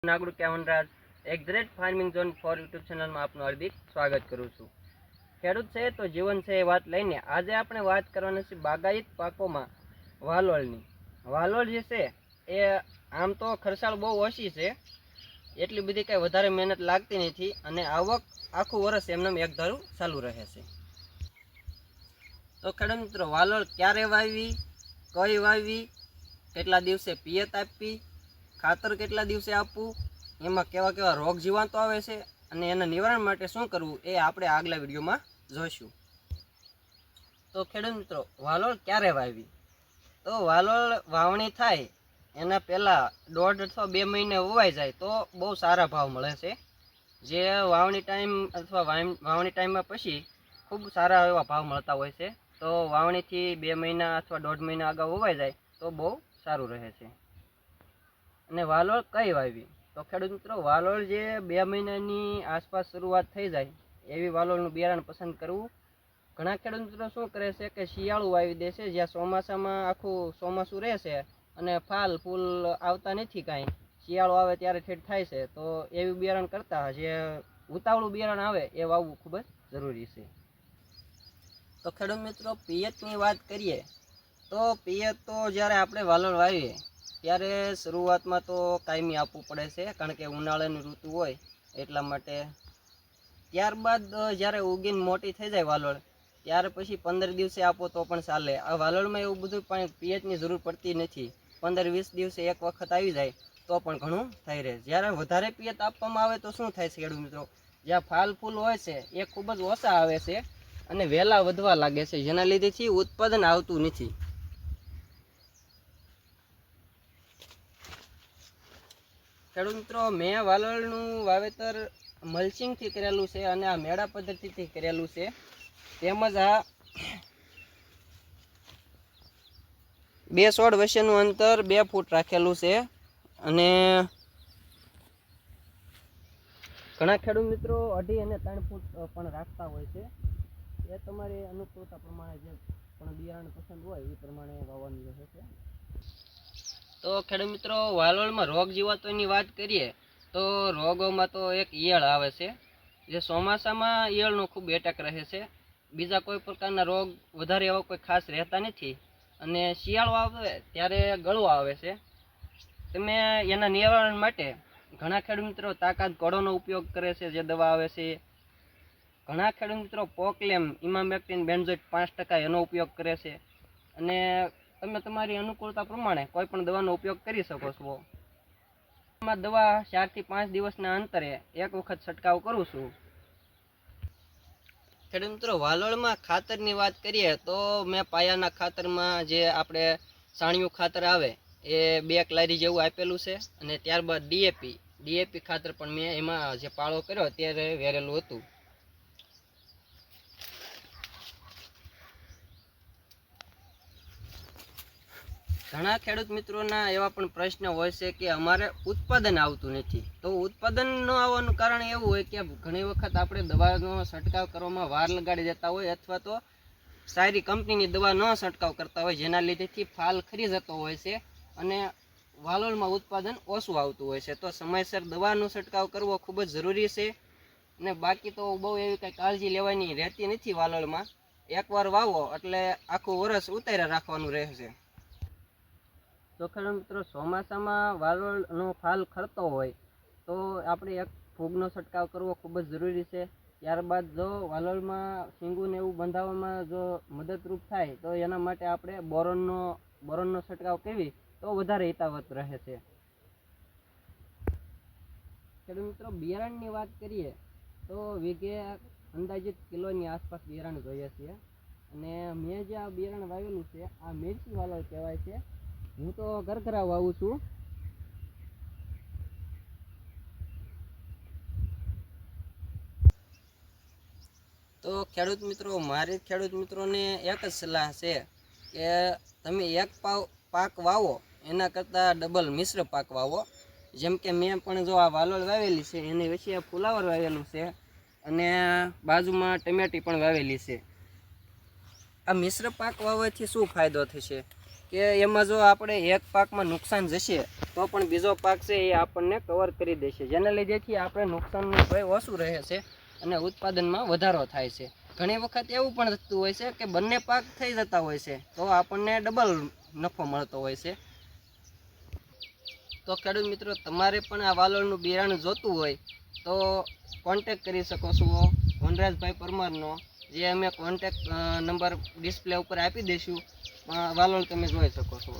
નાગડુ કેવનરાજ exact farming zone 4 YouTube ચેનલમાં આપનું હાર્દિક સ્વાગત કરું છું। ખેડૂત છે તો જીવન છે એ વાત લઈને આજે આપણે વાત કરવાની છે બાગાયત પાકોમાં વાલોળની। વાલોળ જે છે એ આમ તો ખર્ચાળ બહુ ઓછી છે, એટલી બધી કંઈ વધારે મહેનત લાગતી નથી અને આવક આખું વર્ષ એમને એક ધારું ચાલુ રહે છે। તો ખેડૂત મિત્રો, વાલોળ ક્યારે વાવવી, કઈ વાવવી, કેટલા દિવસે પિયત આપવી, ખાતર કેટલા દિવસે આપવું, એમાં કેવા કેવા રોગ જીવાતો આવે છે અને એના નિવારણ માટે શું કરવું એ આપણે આગલા વિડીયોમાં જોઈશું। તો ખેડૂત મિત્રો, વાલોળ ક્યારે વાવવી? તો વાલોળ વાવણી થાય એના પહેલાં 1.5 અથવા 2 મહિને વવાઈ જાય તો બહુ સારા ભાવ મળે છે। જે વાવણી ટાઈમ અથવા વાવણી ટાઈમમાં પછી ખૂબ સારા એવા ભાવ મળતા હોય છે। તો વાવણીથી 2 મહિના અથવા 1.5 મહિના અગાઉ વવાઈ જાય તો બહુ સારું રહે છે। અને વાલોળ કઈ વાવવી? તો ખેડૂત મિત્રો, વાલોળ જે 2 મહિનાની આસપાસ શરૂઆત થઈ જાય એવી વાલોળનું બિયારણ પસંદ કરવું। ઘણા ખેડૂત મિત્રો શું કરે છે કે શિયાળું વાવી દે છે, જ્યાં ચોમાસામાં આખું ચોમાસું રહેશે અને ફાલ ફૂલ આવતા નથી કાંઈ, શિયાળો આવે ત્યારે ઠેઠ થાય છે। તો એવું બિયારણ કરતાં જે ઉતાવળું બિયારણ આવે એ વાવવું ખૂબ જ જરૂરી છે। તો ખેડૂત મિત્રો, પિયતની વાત કરીએ તો પિયત તો જ્યારે આપણે વાલોળ વાવીએ ત્યારે શરૂઆતમાં તો કાયમી આપવું પડે છે, કારણ કે ઉનાળાની ઋતુ હોય એટલા માટે। ત્યારબાદ જ્યારે ઉગીને મોટી થઈ જાય વાલોળ ત્યાર પછી 15 દિવસે આપો તો પણ ચાલે। આ વાલોળમાં એવું બધું પણ પિયતની જરૂર પડતી નથી, 15-20 દિવસે એક વખત આવી જાય તો પણ ઘણું થઈ રહે। જ્યારે વધારે પિયત આપવામાં આવે તો શું થાય છે ખેડૂત મિત્રો, જ્યાં ફાલ ફૂલ હોય છે એ ખૂબ જ ઓછા આવે છે અને વહેલા વધવા લાગે છે, જેના લીધેથી ઉત્પાદન આવતું નથી। ખેડૂત મિત્રો, મેં વાલોળનું વાવેતર મલ્ચિંગથી કરેલું છે અને આ મેળા પદ્ધતિથી કરેલું છે, તેમજ આ 2 છોડ વચ્ચેનું અંતર 2 ફૂટ રાખેલું છે। અને ઘણા ખેડૂત મિત્રો 2.5 અને 3 ફૂટ પણ રાખતા હોય છે, એ તમારી અનુકૂળતા પ્રમાણે જે પણ બિયારણ પસંદ હોય એ પ્રમાણે વાવવાનું રહે છે। તો ખેડૂત મિત્રો, વાલોળમાં રોગ જીવાતોની વાત કરીએ તો રોગોમાં તો એક ઈયળ આવે છે, જે ચોમાસામાં ઈયળનો ખૂબ એટેક રહે છે, બીજા કોઈ પ્રકારના રોગ વધારે એવા કોઈ ખાસ રહેતા નથી। અને શિયાળો આવે ત્યારે ગળો આવે છે। તમે એના નિવારણ માટે ઘણા ખેડૂત મિત્રો તાકાત ગળોનો ઉપયોગ કરે છે, જે દવા આવે છે। ઘણા ખેડૂત મિત્રો પોકલેમ, ઇમામેક્ટિન, બેન્ઝોઇટ 5% એનો ઉપયોગ કરે છે। અને તમે તમારી અનુકૂળતા પ્રમાણે કોઈ પણ દવાનો ઉપયોગ કરી શકો છો। એમાં દવા 4 થી 5 દિવસના અંતરે એક વખત છંટકાવ કરું છું। ખેડૂત મિત્રો, વાલોળમાં ખાતરની વાત કરીએ તો મેં પાયાના ખાતરમાં જે આપણે છાણિયું ખાતર આવે એ 2 ક્લારી જેવું આપેલું છે, અને ત્યારબાદ ડીએપી ખાતર પણ મેં એમાં જે પાળો કર્યો ત્યારે વેરેલું હતું। ઘણા ખેડૂત મિત્રોના એવા પણ પ્રશ્ન હોય છે કે અમારે ઉત્પાદન આવતું નથી। તો ઉત્પાદન ન આવવાનું કારણ એવું હોય કે ઘણી વખત આપણે દવાનો છંટકાવ કરવામાં વાર લગાડી દેતા હોય, અથવા તો સારી કંપનીની દવા ન છંટકાવ કરતા હોય, જેના લીધેથી ફાલ ખરી જતો હોય છે અને વાલોળમાં ઉત્પાદન ઓછું આવતું હોય છે। તો સમયસર દવાનો છંટકાવ કરવો ખૂબ જ જરૂરી છે। અને બાકી તો બહુ એવી કંઈ કાળજી લેવાની રહેતી નથી વાલોળમાં, એકવાર વાવો એટલે આખું વર્ષ ઉતાર્યા રાખવાનું રહેશે। તો ખેડૂત મિત્રો, ચોમાસામાં વાલોળનો ફાલ ખરતો હોય તો આપણે એક ફૂગનો છંટકાવ કરવો ખૂબ જ જરૂરી છે। ત્યારબાદ જો વાલોળમાં શીંગુને એવું બંધાવવામાં જો મદદરૂપ થાય તો એના માટે આપણે બોરોનનો છંટકાવ કરવી તો વધારે હિતાવત રહે છે। ખેડૂત મિત્રો, બિયારણની વાત કરીએ તો વીઘે અંદાજિત કિલોની આસપાસ બિયારણ જોઈએ છીએ। અને મેં જે આ બિયારણ વાવેલું છે આ મિર્ચી વાલોળ કહેવાય છે। હું તો ઘરઘરા વાવું છું। તો ખેડૂત મિત્રો, મારી ખેડૂત મિત્રોને એક જ સલાહ છે કે તમે એક પાક વાવો એના કરતાં ડબલ મિશ્ર પાક વાવો। જેમ કે મેં પણ જો આ વાલોળ વાવેલી છે એની વચ્ચે ફુલાવર વાવેલું છે અને બાજુમાં ટમેટી પણ વાવેલી છે। આ મિશ્ર પાક વાવવાથી શું ફાયદો થશે કે એમાં જો આપણે એક પાકમાં નુકસાન જશે તો પણ બીજો પાક છે એ આપણને કવર કરી દેશે, જેના લીધેથી આપણે નુકસાનનું ભય ઓછું રહે છે અને ઉત્પાદનમાં વધારો થાય છે. ઘણી વખત એવું પણ થતું હોય છે કે બંને પાક થઈ જતા હોય છે તો આપણને ડબલ નફો મળતો હોય છે. તો ખેડૂત મિત્રો, તમારે પણ આ વાલોળનું બિયારણ જોતું હોય તો કોન્ટેક કરી શકો છો વનરાજભાઈ પરમારનો, જે અમે કોન્ટેક નંબર ડિસ્પ્લે ઉપર આપી દઈશું. વાલોળ તમે જોઈ શકો છો.